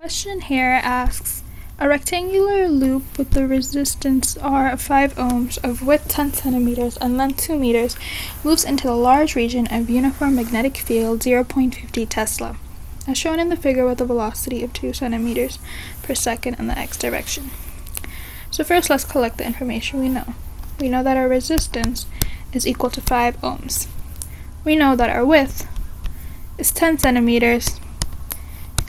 Question here asks, a rectangular loop with the resistance R of 5 ohms of width 10 centimeters and length 2 meters moves into the large region of uniform magnetic field 0.50 Tesla, as shown in the figure with a velocity of 2 centimeters per second in the x direction. So first let's collect the information we know. We know that our resistance is equal to 5 ohms. We know that our width is 10 centimeters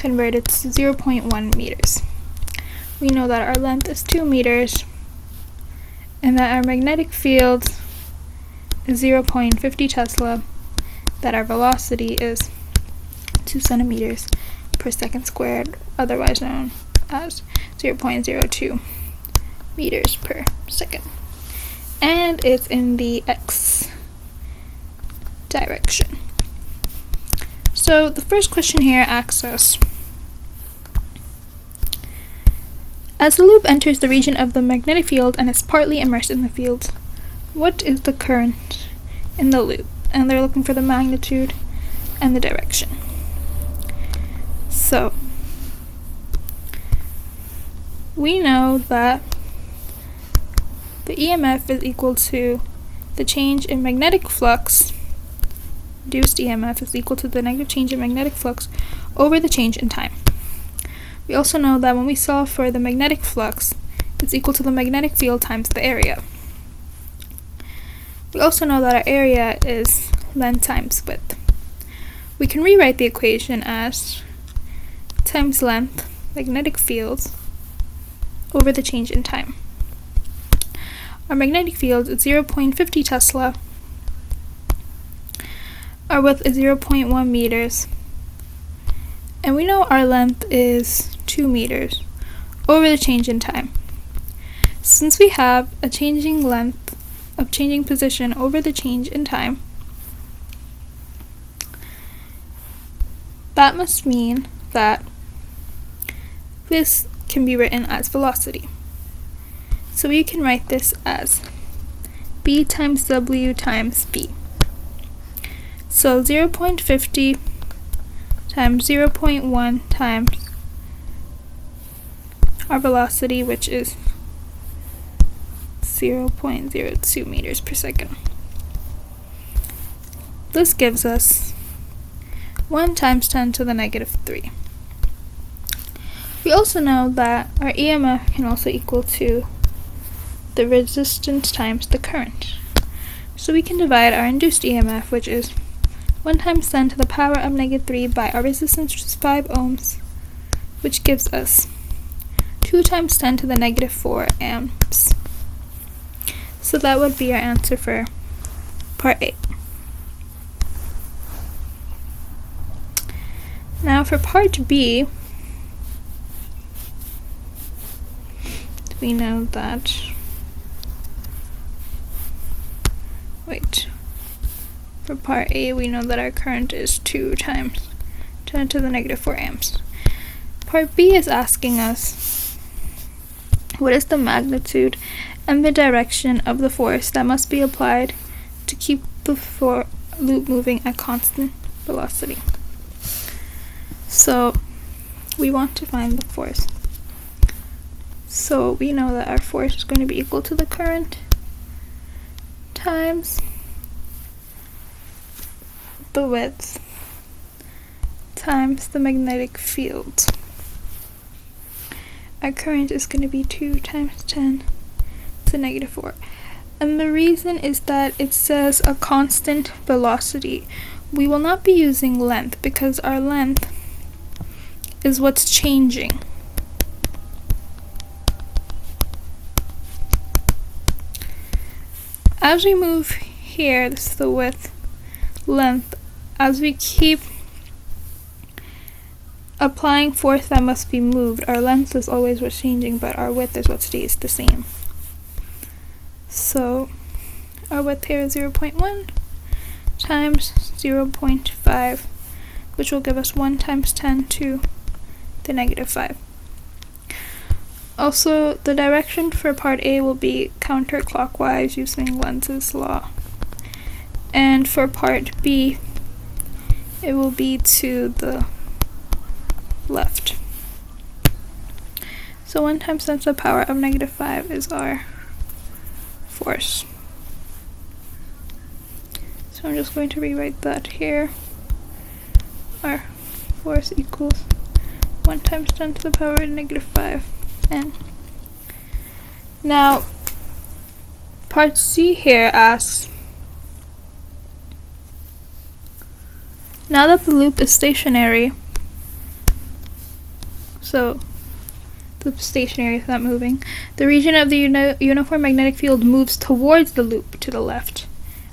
converted to 0.1 meters. We know that our length is 2 meters and that our magnetic field is 0.50 Tesla, that our velocity is 2 centimeters per second squared, otherwise known as 0.02 meters per second. And it's in the x direction. So the first question here asks us, as the loop enters the region of the magnetic field and is partly immersed in the field, what is the current in the loop? And they're looking for the magnitude and the direction. So we know that the EMF is equal to the change in magnetic flux. Induced EMF is equal to the negative change in magnetic flux over the change in time. We also know that when we solve for the magnetic flux, it's equal to the magnetic field times the area. We also know that our area is length times width. We can rewrite the equation as times length, magnetic field, over the change in time. Our magnetic field is 0.50 Tesla. Our width is 0.1 meters. And we know our length is 2 meters over the change in time. Since we have a changing length of changing position over the change in time, that must mean that this can be written as velocity. So we can write this as B times W times V. So 0.50 times 0.1 times our velocity, which is 0.02 meters per second. This gives us 1 times 10 to the negative 3. We also know that our EMF can also equal to the resistance times the current. So we can divide our induced EMF, which is 1 times 10 to the power of negative 3 by our resistance, which is 5 ohms, which gives us 2 times 10 to the negative 4 amps. So that would be our answer for part A. Now for part B, we know that, for part A, we know that our current is 2 times 10 to the negative 4 amps. Part B is asking us, what is the magnitude and the direction of the force that must be applied to keep the loop moving at constant velocity? So we want to find the force. So we know that our force is going to be equal to the current times the width times the magnetic field. Our current is going to be 2 times 10 to the negative 4. And the reason is that it says a constant velocity. We will not be using length because our length is what's changing. As we move here, this is the width, length, as we keep applying force that must be moved, our length is always what's changing, but our width is what stays the same. So our width here is 0.1 times 0.5, which will give us 1 times 10 to the negative 5. Also, the direction for part A will be counterclockwise using Lenz's law. And for part B, it will be to the left. So 1 times 10 to the power of -5 is our force. So I'm just going to rewrite that here. Our force equals 1 times 10 to the power of -5 N. Now, part C here asks, now that the loop is stationary, so the loop is stationary, it's not moving, the region of the uniform magnetic field moves towards the loop to the left.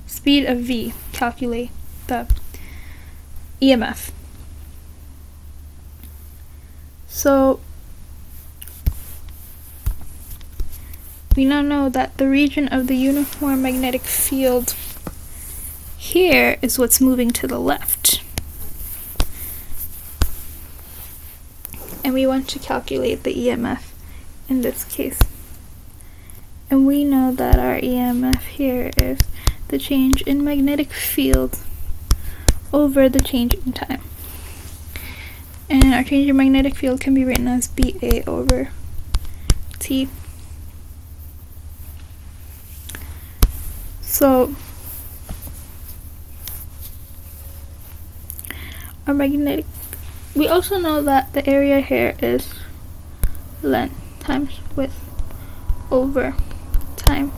Speed of V, calculate the EMF. So we now know that the region of the uniform magnetic field here is what's moving to the left. And we want to calculate the EMF in this case. And we know that our EMF here is the change in magnetic field over the change in time. And our change in magnetic field can be written as BA over T. So our magnetic, we also know that the area here is length times width over time.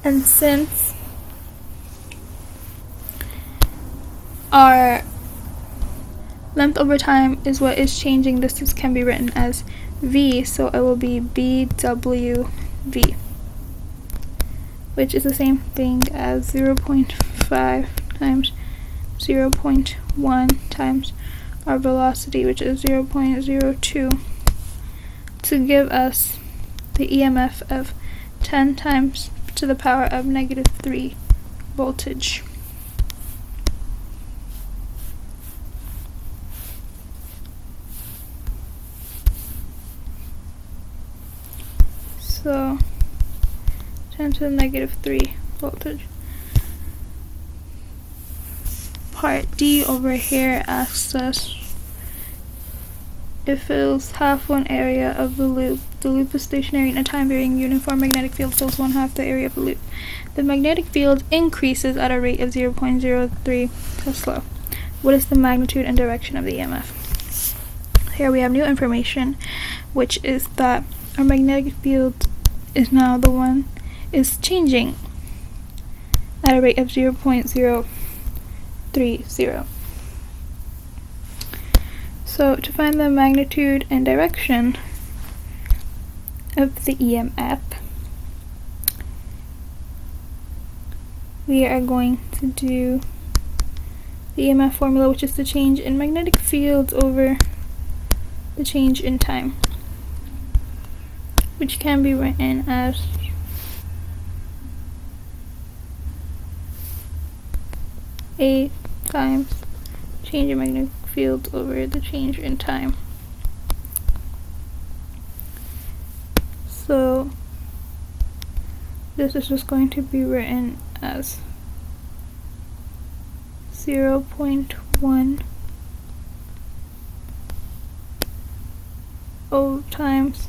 And since our length over time is what is changing, this can be written as V, so it will be BWV, which is the same thing as 0.5 times 0.1 times our velocity, which is 0.02, to give us the EMF of 10 times to the power of -3 voltage. So 10 to the -3 voltage. Part D over here asks us, it fills half one area of the loop. The loop is stationary in a time-varying uniform magnetic field fills 1/2 the area of the loop. The magnetic field increases at a rate of 0.03 Tesla. What is the magnitude and direction of the EMF? Here we have new information, which is that our magnetic field is now the one is changing at a rate of 0.030. So to find the magnitude and direction of the EMF, we are going to do the EMF formula, which is the change in magnetic fields over the change in time, which can be written as A times change in magnetic field over the change in time. So this is just going to be written as 0.10 times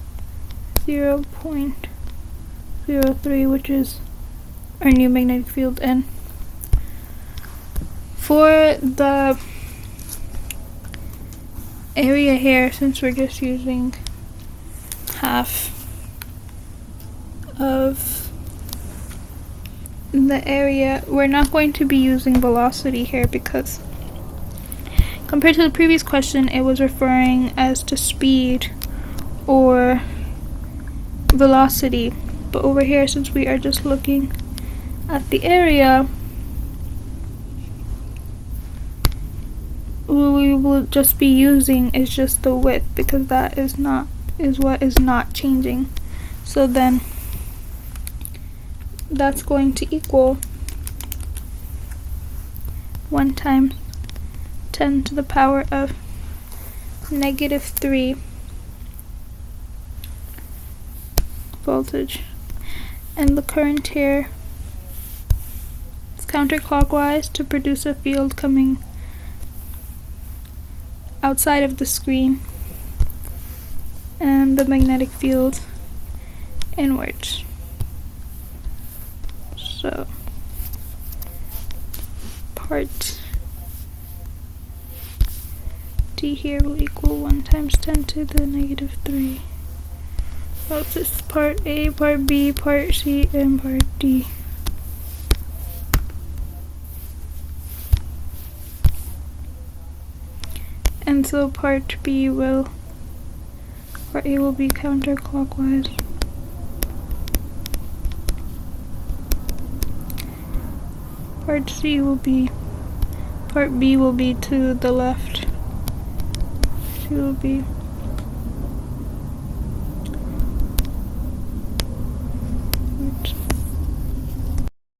0.03, which is our new magnetic field N. For the area here, since we're just using half of the area, we're not going to be using velocity here because compared to the previous question, it was referring as to speed or velocity. But over here, since we are just looking at the area, what we will just be using is just the width, because that is what is not changing. So then that's going to equal 1 times 10 to the power of -3 voltage. And the current here is counterclockwise to produce a field coming outside of the screen. and the magnetic field inwards. So part D here will equal 1 times 10 to the negative 3. So this is part A, part B, part C, and part D. And so part A will be counterclockwise. Part B will be to the left. She will be